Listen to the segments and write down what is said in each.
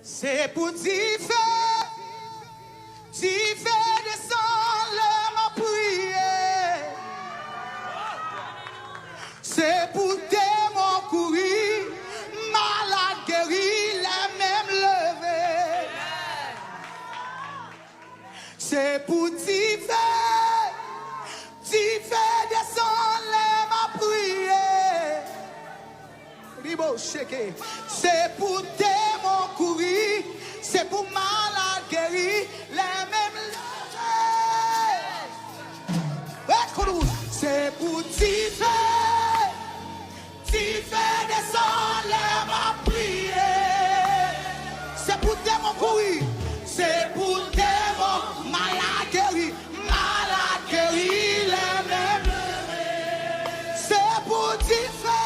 C'est pour t'y faire descendre ma prière. C'est pour démons courir, malade guéri, la même lever. C'est pour t'y faire descendre ma prière. C'est pour démons courir, c'est pour malade guéri, la même lever. C'est pour t'y faire descendre ma prière. C'est pour démons courir, c'est pour démons malade guéri, la même lever. C'est pour t'y faire.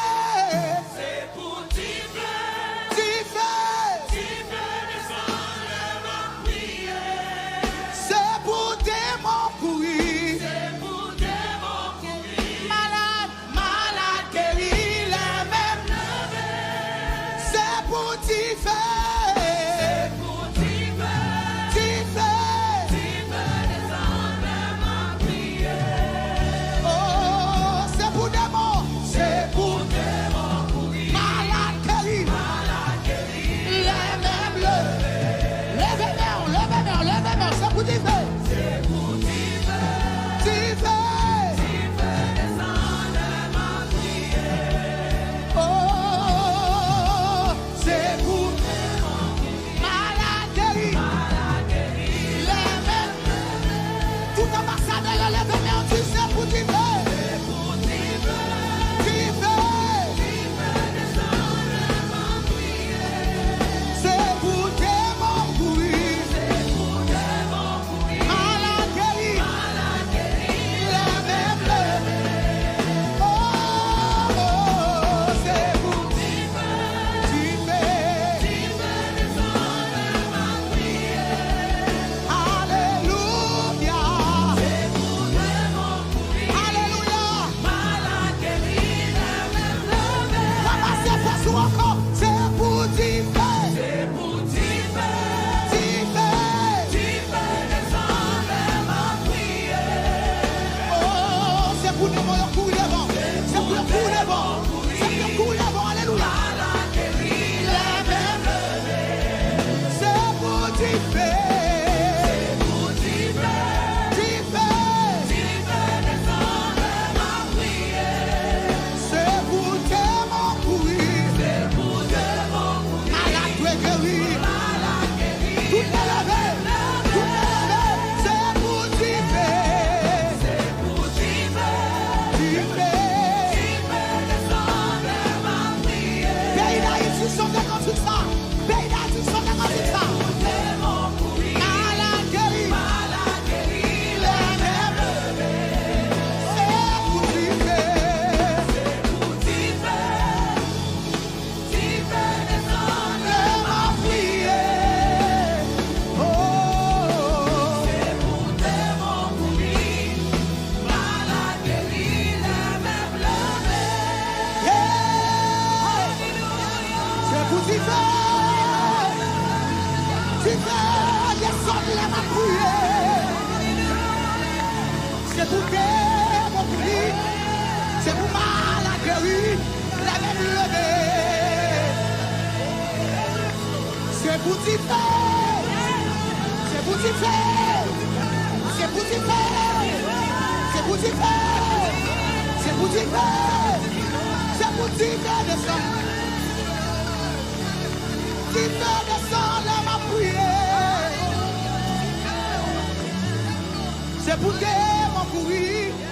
C'est pour démons courir.